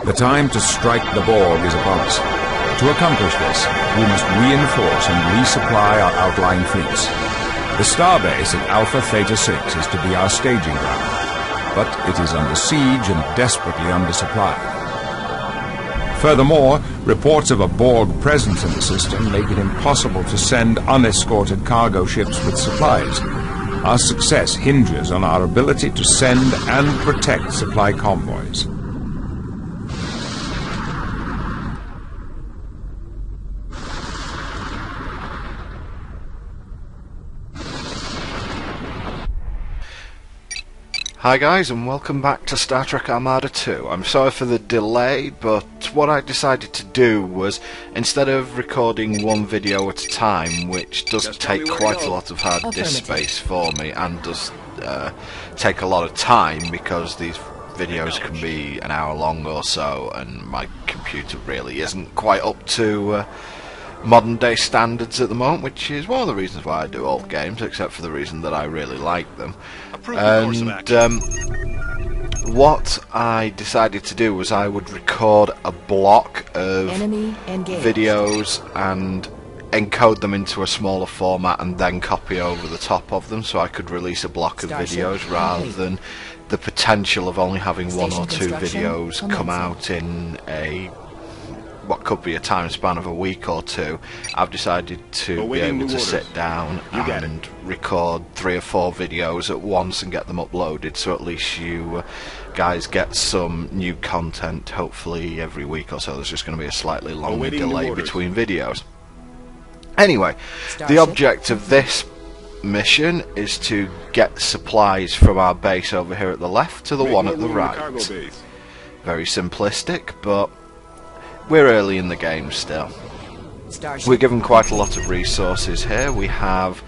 The time to strike the Borg is upon us. To accomplish this, we must reinforce and resupply our outlying fleets. The starbase at Alpha Theta 6 is to be our staging ground, but it is under siege and desperately undersupplied. Furthermore, reports of a Borg presence in the system make it impossible to send unescorted cargo ships with supplies. Our success hinges on our ability to send and protect supply convoys. Hi guys, and welcome back to Star Trek Armada 2. I'm sorry for the delay, but what I decided to do was, instead of recording one video at a time, which does take quite a lot of hard disk space for me and does take a lot of time, because these videos can be an hour long or so and my computer really isn't quite up to modern day standards at the moment, which is one of the reasons why I do old games, except for the reason that I really like them. And what I decided to do was I would record a block of videos and encode them into a smaller format and then copy over the top of them, so I could release a block of videos rather than the potential of only having one or two videos come out in what could be a time span of a week or two. I've decided to be able to sit down and record 3 or 4 videos at once and get them uploaded, so at least you guys get some new content hopefully every week or so. There's just going to be a slightly longer delay between videos. Anyway, the object of this mission is to get supplies from our base over here at the left to the one at the right. Very simplistic, but we're early in the game still. We're given quite a lot of resources here. We have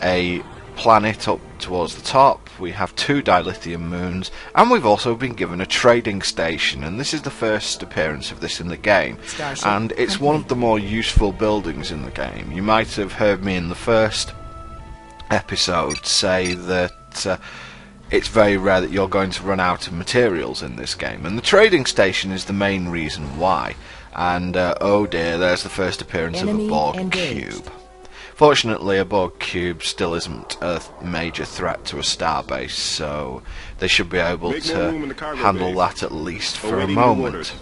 a planet up towards the top, we have 2 dilithium moons, and we've also been given a trading station, and this is the first appearance of this in the game, and it's one of the more useful buildings in the game. You might have heard me in the first episode say that it's very rare that you're going to run out of materials in this game, and the trading station is the main reason why. And oh dear, there's the first appearance of a Borg cube. Fortunately, a Borg cube still isn't a major threat to a starbase, so they should be able to handle that at least for a moment.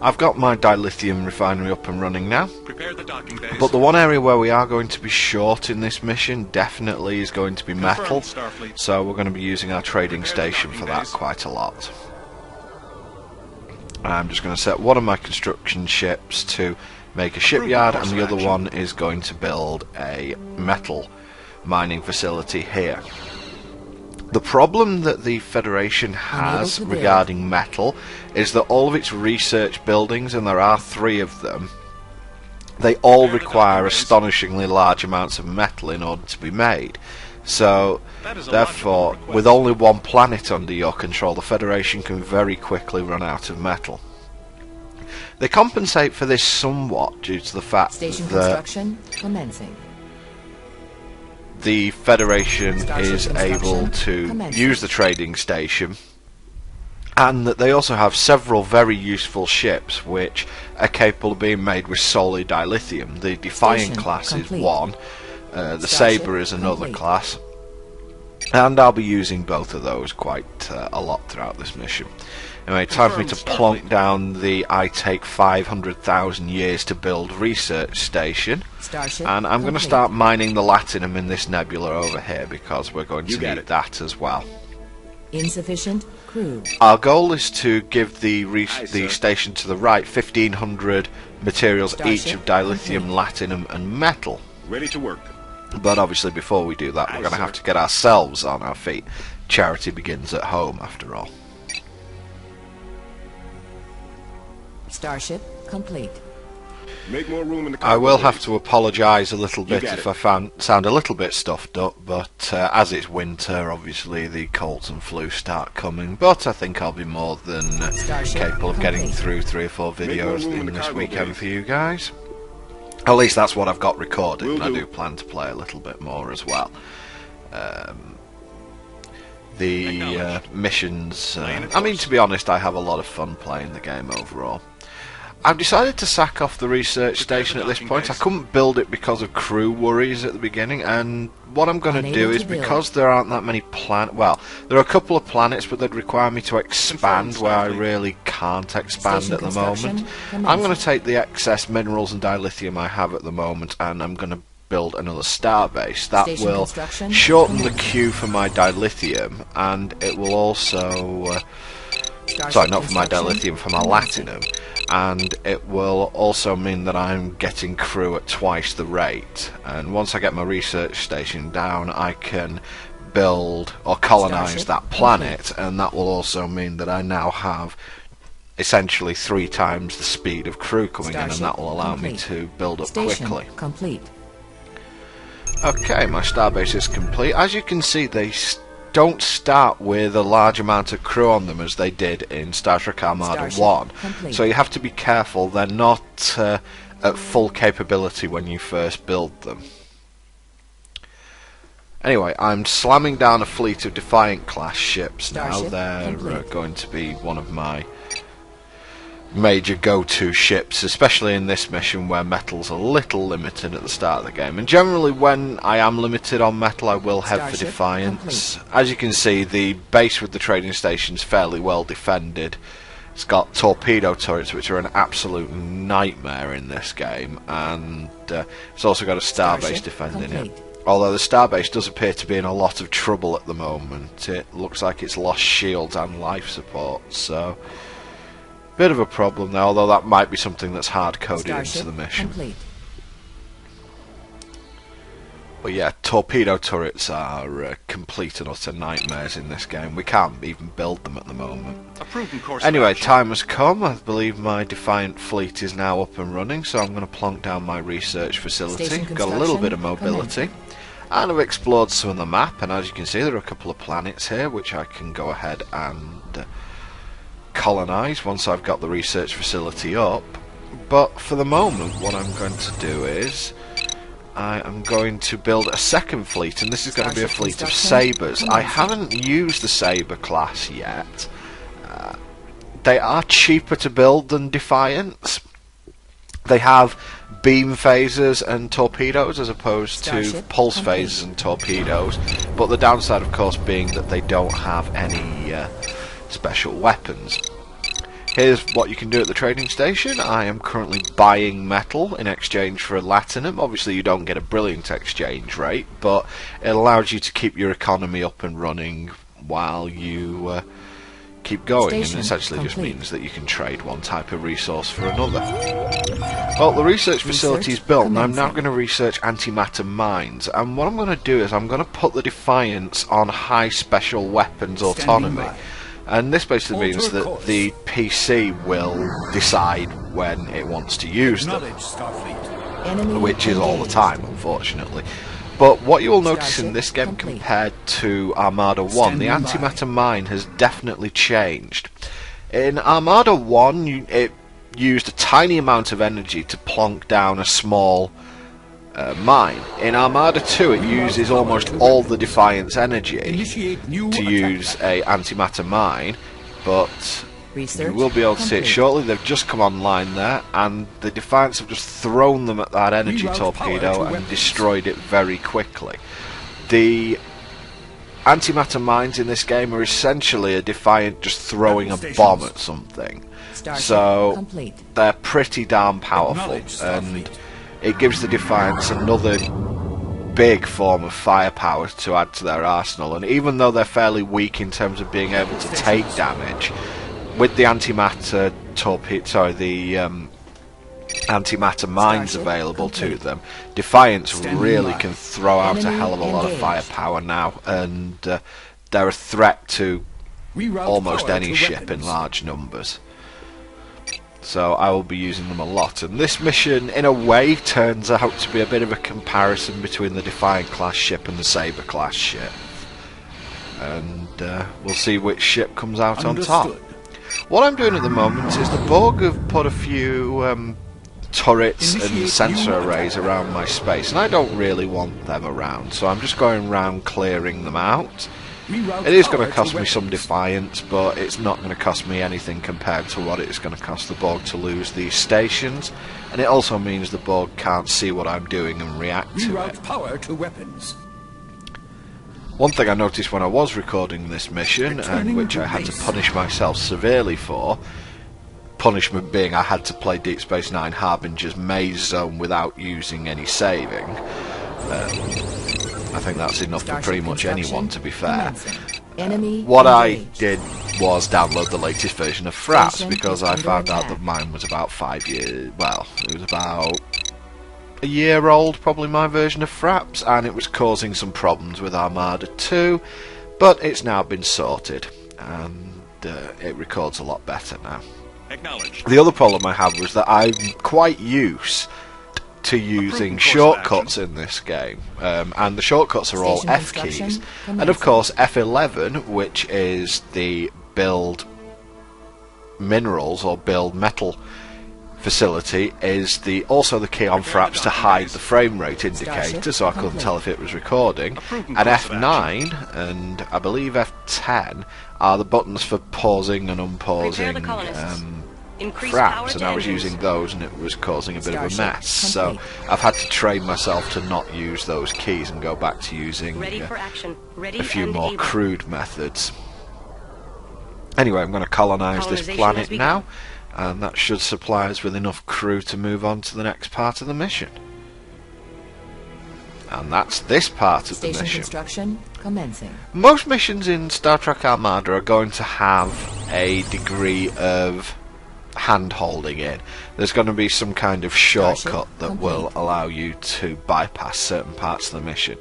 I've got my dilithium refinery up and running now, but the one area where we are going to be short in this mission definitely is going to be metal, so we're going to be using our trading station for that quite a lot. I'm just going to set one of my construction ships to make a shipyard, and the other one is going to build a metal mining facility here. The problem that the Federation has regarding metal is that all of its research buildings, and there are 3 of them, they all require astonishingly large amounts of metal in order to be made. So, therefore, with only one planet under your control, the Federation can very quickly run out of metal. They compensate for this somewhat due to the fact that the Federation is able to use the trading station, and that they also have several very useful ships which are capable of being made with solely dilithium. The Defiant class is one, the Sabre is another class, and I'll be using both of those quite a lot throughout this mission. Anyway, time for me to plonk down the I take 500,000 years to build research station, and I'm going to start mining the latinum in this nebula over here, because we're going to need that as well. Insufficient crew. Our goal is to give the station to the right 1,500 materials each of dilithium, latinum and metal. Ready to work. But obviously before we do that, we're going to have to get ourselves on our feet. Charity begins at home, after all. Starship complete. Make more room in the I will have to apologise a little bit if I sound a little bit stuffed up, but as it's winter, obviously the colds and flu start coming, but I think I'll be more than capable of getting through 3 or 4 videos in this weekend for you guys. At least that's what I've got recorded, and I do plan to play a little bit more as well. the missions. I mean, to be honest, I have a lot of fun playing the game overall. I've decided to sack off the research station at this point. I couldn't build it because of crew worries at the beginning, and what I'm going to do is, because there aren't that many well, there are a couple of planets, but they'd require me to expand where I really can't expand at the moment. I'm going to take the excess minerals and dilithium I have at the moment, and I'm going to build another starbase. That will shorten the queue for my dilithium, and it will also... sorry, not for my dilithium, for my latinum. And it will also mean that I'm getting crew at twice the rate. And once I get my research station down, I can build or colonize that planet, and that will also mean that I now have essentially 3 times the speed of crew coming in, and that will allow me to build up quickly. Okay, my starbase is complete. As you can see, they don't start with a large amount of crew on them as they did in Star Trek Armada 1. So you have to be careful. They're not at full capability when you first build them. Anyway, I'm slamming down a fleet of Defiant class ships now. They're going to be one of my major go-to ships, especially in this mission where metal's a little limited at the start of the game. And generally when I am limited on metal, I will head for Defiance. As you can see, the base with the trading station's fairly well defended. It's got torpedo turrets, which are an absolute nightmare in this game, and it's also got a starbase defending it. Although the starbase does appear to be in a lot of trouble at the moment. It looks like it's lost shields and life support, so bit of a problem there, although that might be something that's hard-coded into the mission. But yeah, torpedo turrets are complete and utter nightmares in this game. We can't even build them at the moment. Anyway, time has come. I believe my Defiant fleet is now up and running, so I'm going to plonk down my research facility. Got a little bit of mobility, and I've explored some of the map, and as you can see there are a couple of planets here which I can go ahead and colonize once I've got the research facility up. But for the moment, what I'm going to do is I am going to build a second fleet, and this is going to be a fleet of sabers. I haven't used the saber class yet. They are cheaper to build than Defiants. They have beam phasers and torpedoes as opposed to pulse phasers and torpedoes, but the downside of course being that they don't have any special weapons. Here's what you can do at the trading station. I am currently buying metal in exchange for a latinum. Obviously you don't get a brilliant exchange rate, but it allows you to keep your economy up and running while you keep going, and essentially just means that you can trade one type of resource for another. Well, the research facility is built, and I'm now going to research antimatter mines, and what I'm going to do is I'm going to put the Defiance on high special weapons autonomy. And this basically means that the PC will decide when it wants to use them, which is all the time, unfortunately. But what you will notice in this game compared to Armada 1, the antimatter mine has definitely changed. In Armada 1, it used a tiny amount of energy to plonk down a small mine. In Armada 2 it uses almost all the Defiance energy to use a antimatter mine, but you will be able to see it shortly. They've just come online there, and the Defiants have just thrown them at that energy torpedo and destroyed it very quickly. The antimatter mines in this game are essentially a Defiant just throwing a bomb at something, so they're pretty darn powerful, and it gives the Defiants another big form of firepower to add to their arsenal. And even though they're fairly weak in terms of being able to take damage, with the antimatter antimatter mines available to them, Defiants really can throw out a hell of a lot of firepower now, and they're a threat to almost any ship in large numbers. So I will be using them a lot, and this mission in a way turns out to be a bit of a comparison between the Defiant class ship and the Saber class ship, and we'll see which ship comes out on top. What I'm doing at the moment is the Borg have put a few turrets and sensor arrays around my space, and I don't really want them around, so I'm just going around clearing them out. It is going to cost me some Defiance, but it's not going to cost me anything compared to what it is going to cost the Borg to lose these stations, and it also means the Borg can't see what I'm doing and react to it. Power to weapons. One thing I noticed when I was recording this mission, and which I had to punish myself severely for, punishment being I had to play Deep Space Nine Harbinger's Maze Zone without using any saving. I think that's enough for pretty much anyone, to be fair. What I did was download the latest version of Fraps, because I found out that mine was about 5 years, well, it was about a year old, probably, my version of Fraps, and it was causing some problems with Armada 2, but it's now been sorted, and it records a lot better now. The other problem I had was that I'm quite used to using shortcuts in this game, and the shortcuts are all F keys, and of course F11, which is the build minerals or build metal facility, is also the key on Fraps to hide the frame rate indicator, so I couldn't tell if it was recording, and F9 and I believe F10 are the buttons for pausing and unpausing Fraps, and I was using those and it was causing a bit of a mess, so I've had to train myself to not use those keys and go back to using a few more crude methods. Anyway, I'm going to colonise this planet now, and that should supply us with enough crew to move on to the next part of the mission. And that's this part of the mission. Construction commencing. Most missions in Star Trek Armada are going to have a degree of hand-holding in. There's going to be some kind of shortcut that will allow you to bypass certain parts of the mission.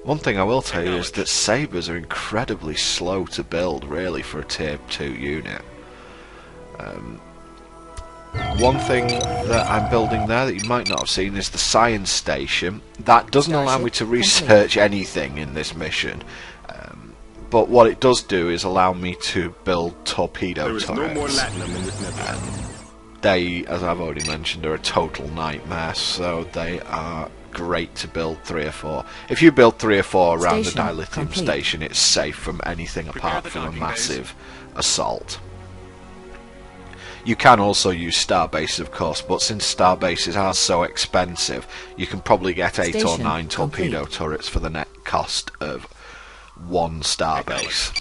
One thing I will tell you is that sabers are incredibly slow to build, really, for a Tier 2 unit. One thing that I'm building there that you might not have seen is the science station. That doesn't allow me to research anything in this mission, but what it does do is allow me to build torpedo turrets. No more latinum in this nebula. They, as I've already mentioned, are a total nightmare, so they are great to build 3 or 4. If you build 3 or 4 around the dilithium station, it's safe from anything apart from a massive assault. You can also use starbases, of course, but since starbases are so expensive, you can probably get 8 or 9 torpedo turrets for the net cost of 1 starbase.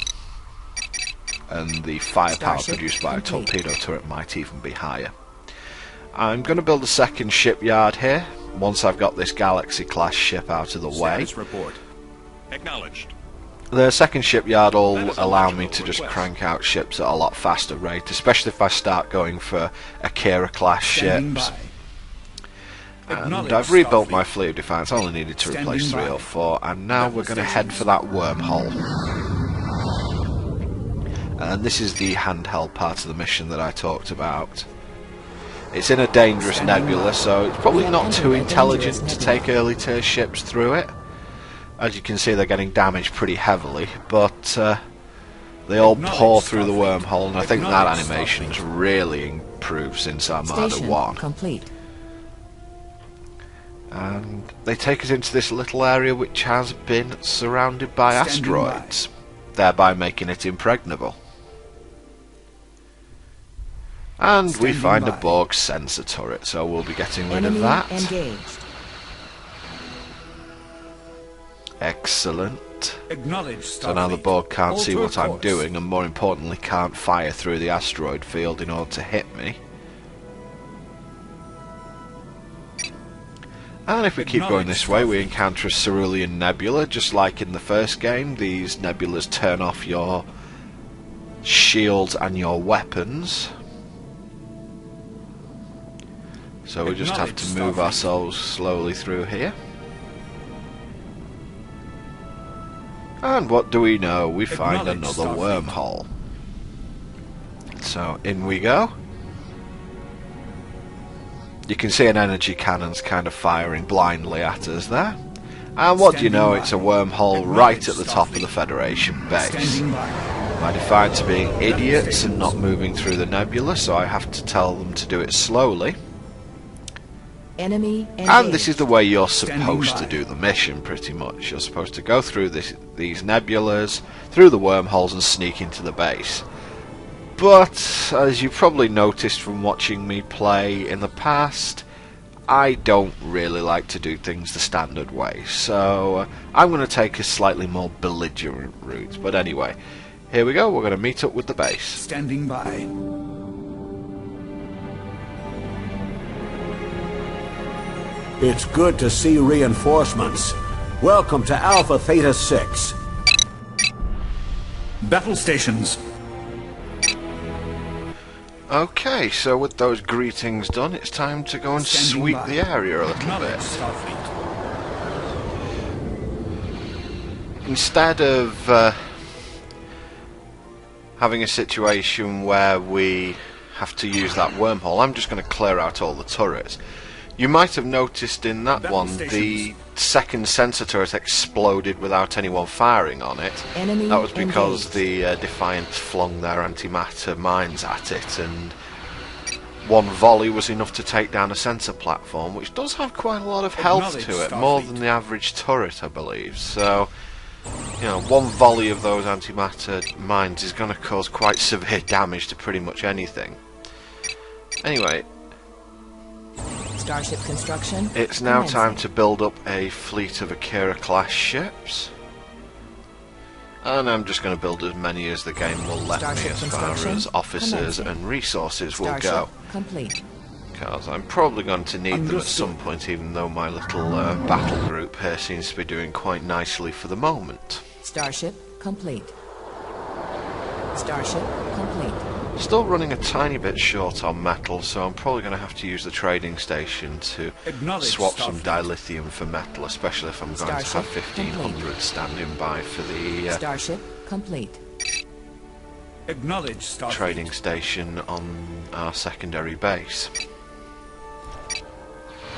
And the firepower produced by a torpedo turret might even be higher. I'm going to build a second shipyard here, once I've got this Galaxy-class ship out of the way. Report. Acknowledged. The second shipyard will allow me to just crank out ships at a lot faster rate, especially if I start going for Akira-class ships. And I've rebuilt my fleet of Defiance. I only needed to replace 3 or 4, and now we're going to head for that wormhole. And this is the handheld part of the mission that I talked about. It's in a dangerous nebula, so it's probably not too intelligent to take early tier ships through it. As you can see, they're getting damaged pretty heavily, but they all pour through the wormhole, and I think that animation's really improved since Armada 1. Complete. And they take us into this little area which has been surrounded by asteroids, thereby making it impregnable. And we find a Borg sensor turret, so we'll be getting rid of that. Engaged. Excellent. Acknowledged, So now the Borg can't see what I'm doing, and more importantly can't fire through the asteroid field in order to hit me. And if we keep going this way, we encounter a cerulean nebula, just like in the first game. These nebulas turn off your shields and your weapons. So we just have to move ourselves slowly through here. And what do we know? We find another wormhole. So in we go. You can see an energy cannon's kind of firing blindly at us there. And what do you know, it's a wormhole right at the top of the Federation base. My Defiants are being idiots and not moving through the nebula, so I have to tell them to do it slowly. Enemy engaged. And this is the way you're supposed to do the mission, pretty much. You're supposed to go through these nebulas, through the wormholes, and sneak into the base. But, as you probably noticed from watching me play in the past, I don't really like to do things the standard way. So, I'm going to take a slightly more belligerent route. But anyway, here we go. We're going to meet up with the base. Standing by. It's good to see reinforcements. Welcome to Alpha Theta 6. Battle stations. Okay, so with those greetings done, it's time to go and sweep the area a little bit. Instead of having a situation where we have to use that wormhole, I'm just going to clear out all the turrets. You might have noticed in that one the second sensor turret exploded without anyone firing on it. That was because the Defiant flung their antimatter mines at it, and one volley was enough to take down a sensor platform, which does have quite a lot of health to it, more than the average turret, I believe. So, you know, one volley of those antimatter mines is going to cause quite severe damage to pretty much anything. Anyway, Starship construction. it's now time to build up a fleet of Akira-class ships. And I'm just going to build as many as the game will let me as far as officers and resources will go. Complete. Because I'm probably going to need them at some point, even though my little battle group here seems to be doing quite nicely for the moment. Starship complete. Starship complete. Still running a tiny bit short on metal, so I'm probably going to have to use the trading station to swap some dilithium for metal, especially if I'm going to have 1500 standing by for the Starship complete. Acknowledge trading station on our secondary base.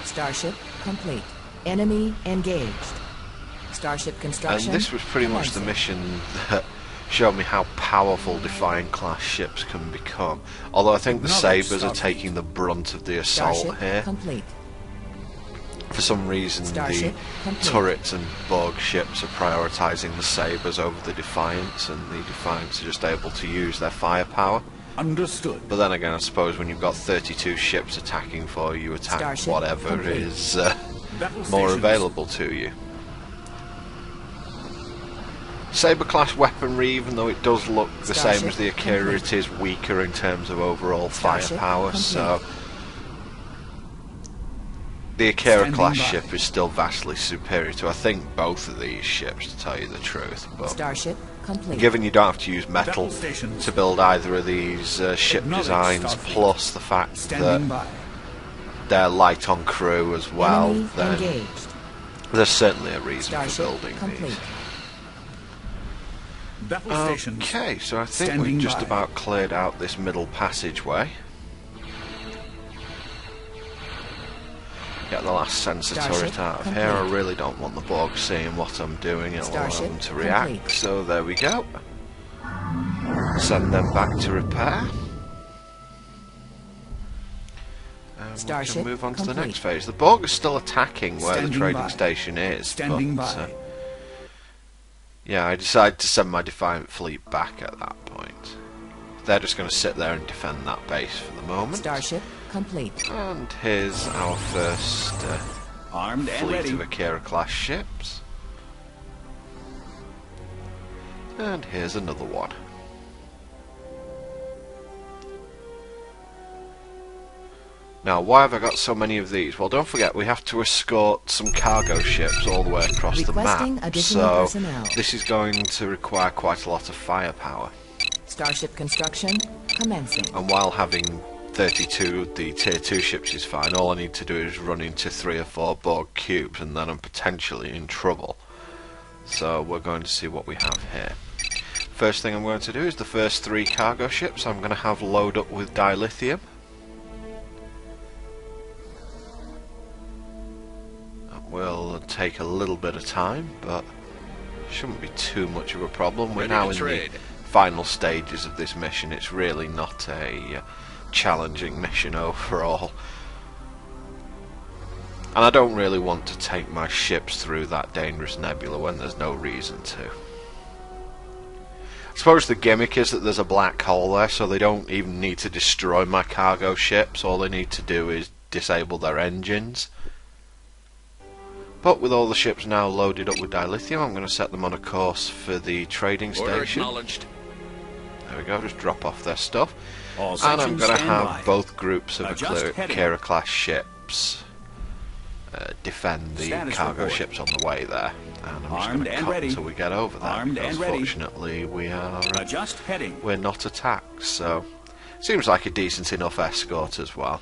Starship complete. Enemy engaged. Starship construction. And this was pretty much the mission that showed me how powerful Defiant class ships can become. Although I think the Sabres are taking the brunt of the assault here. Complete. For some reason the turrets and Borg ships are prioritising the Sabres over the Defiants, and the Defiants are just able to use their firepower. Understood. But then again, I suppose when you've got 32 ships attacking for you, attack Starship whatever complete. is more available to you. Sabre-class weaponry, even though it does look the same as the Akira, it is weaker in terms of overall firepower, so the Akira-class ship is still vastly superior to, I think, both of these ships, to tell you the truth. But Starship complete. given you don't have to use metal to build either of these ship designs, plus the fact that they're light on crew as well, Enemy then engaged. there's certainly a reason Starship for building complete. these. Battle stations. Okay, so I think we've just about cleared out this middle passageway. Get the last sensor turret out of here. I really don't want the Borg seeing what I'm doing. It'll allow them to react. So there we go. Send them back to repair. And we can move on to the next phase. The Borg are still attacking where the trading station is. But, yeah, I decided to send my Defiant fleet back at that point. They're just going to sit there and defend that base for the moment. Starship complete. And here's our first Armed and fleet ready. of Akira-class ships. And here's another one. Now, why have I got so many of these? Well, don't forget, we have to escort some cargo ships all the way across the Requesting map, additional so personnel. this is going to require quite a lot of firepower. Starship construction commencing. And while having 32 of the tier 2 ships is fine, all I need to do is run into 3 or 4 Borg cubes, and then I'm potentially in trouble. So we're going to see what we have here. First thing I'm going to do is the first 3 cargo ships I'm going to have load up with dilithium. Will take a little bit of time, but shouldn't be too much of a problem. We're now in the final stages of this mission. It's really not a challenging mission overall. And I don't really want to take my ships through that dangerous nebula when there's no reason to. I suppose the gimmick is that there's a black hole there, so they don't even need to destroy my cargo ships. All they need to do is disable their engines. But with all the ships now loaded up with dilithium, I'm going to set them on a course for the trading station. There we go, just drop off their stuff. And I'm going to have both groups of Akira class ships defend the cargo ships on the way there. And I'm just going to cut until we get over there, because fortunately we are we're not attacked, so seems like a decent enough escort as well.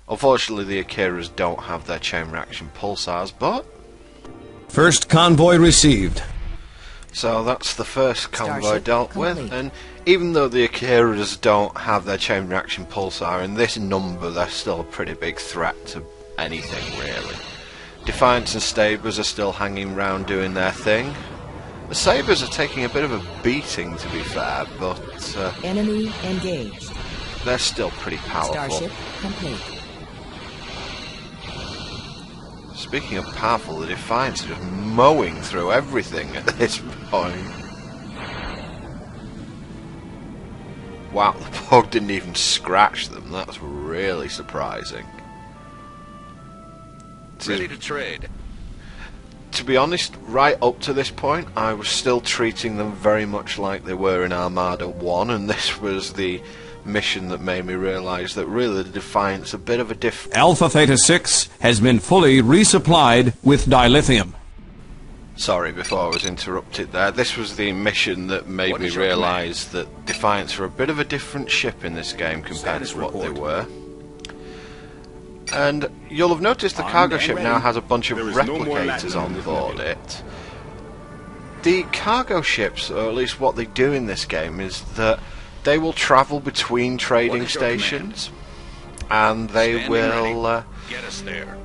Unfortunately the Akiras don't have their chain reaction pulsars, but first convoy received. So that's the first convoy Starship dealt complete. with, and even though the Akiras don't have their chain reaction pulsar, in this number they're still a pretty big threat to anything really. Defiants and Sabres are still hanging around doing their thing. The Sabres are taking a bit of a beating, to be fair, but Enemy engaged. they're still pretty powerful. Starship complete. Speaking of powerful, the Defiants are just mowing through everything at this point. Wow, the Borg didn't even scratch them. That's really surprising. Ready to trade. To be honest, right up to this point, I was still treating them very much like they were in Armada 1, and this was the mission that made me realise that really the Defiant's a bit of a Alpha Theta 6 has been fully resupplied with dilithium. Sorry, before I was interrupted there. This was the mission that made me realise that Defiants are a bit of a different ship in this game compared to what they were. And you'll have noticed the cargo ship now has a bunch of replicators on board it. The cargo ships, or at least what they do in this game, is that they will travel between trading stations, and they will Get us there.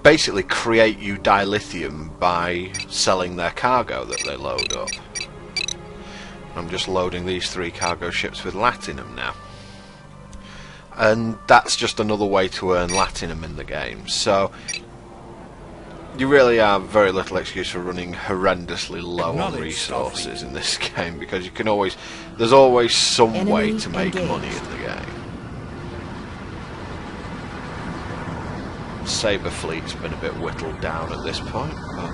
basically create you dilithium by selling their cargo that they load up. I'm just loading these 3 cargo ships with latinum now. And that's just another way to earn latinum in the game. So you really have very little excuse for running horrendously low on resources in this game, because you can always, there's always some way to make money in the game. Sabre fleet's been a bit whittled down at this point, but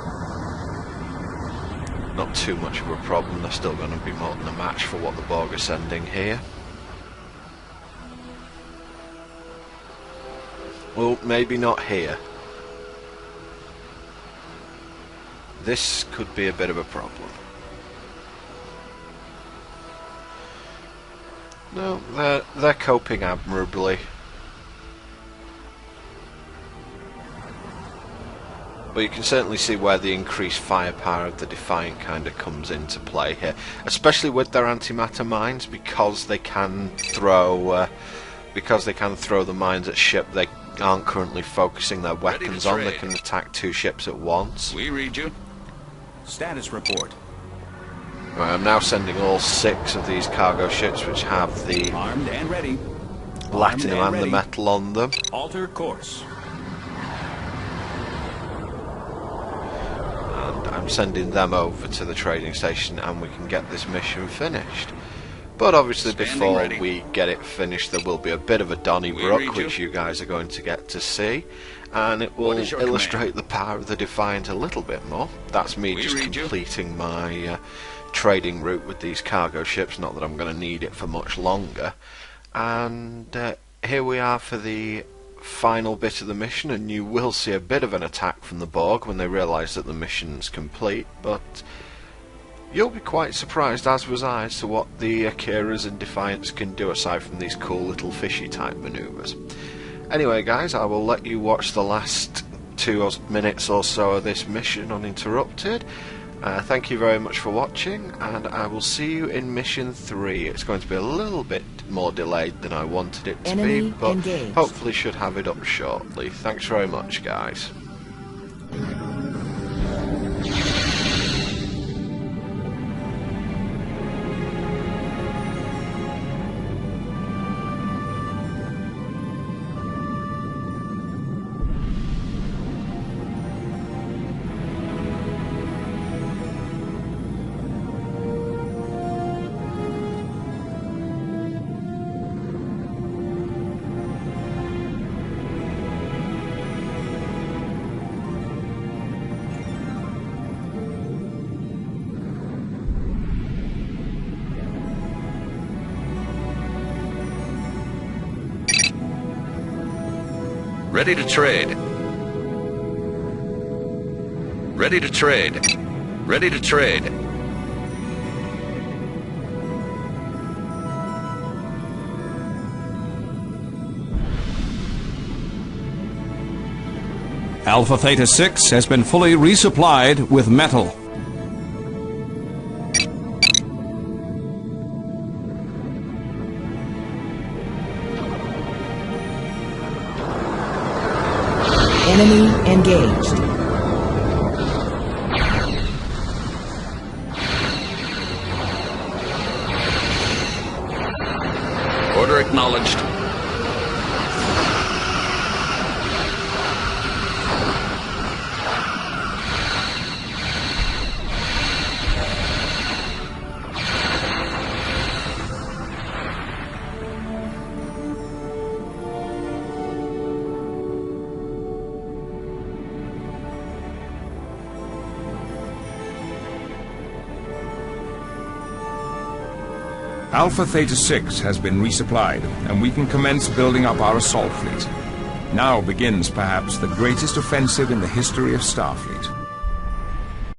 not too much of a problem. They're still going to be more than a match for what the Borg are sending here. Well, maybe not here. This could be a bit of a problem. No, they're coping admirably. But you can certainly see where the increased firepower of the Defiant kind of comes into play here, especially with their antimatter mines, because they can throw the mines at ship they aren't currently focusing their weapons on. They can attack 2 ships at once. We read you. Status report. Right, I'm now sending all 6 of these cargo ships, which have the Armed and ready. latinum and the metal on them. Alter course. And I'm sending them over to the trading station, and we can get this mission finished. But obviously before we get it finished, there will be a bit of a Donnybrook, which you guys are going to get to see, and it will illustrate the power of the Defiant a little bit more. That's me just completing my trading route with these cargo ships, not that I'm going to need it for much longer. And here we are for the final bit of the mission, and you will see a bit of an attack from the Borg when they realise that the mission's complete, but you'll be quite surprised, as was I, as to what the Akiras and Defiants can do aside from these cool little fishy type manoeuvres. Anyway guys, I will let you watch the last 2 minutes or so of this mission uninterrupted. Thank you very much for watching, and I will see you in mission 3. It's going to be a little bit more delayed than I wanted it to be, but hopefully should have it up shortly. Thanks very much guys. Ready to trade. Ready to trade. Ready to trade. Alpha Theta 6 has been fully resupplied with metal. Enemy engaged. Order acknowledged. Alpha Theta 6 has been resupplied, and we can commence building up our assault fleet. Now begins perhaps the greatest offensive in the history of Starfleet.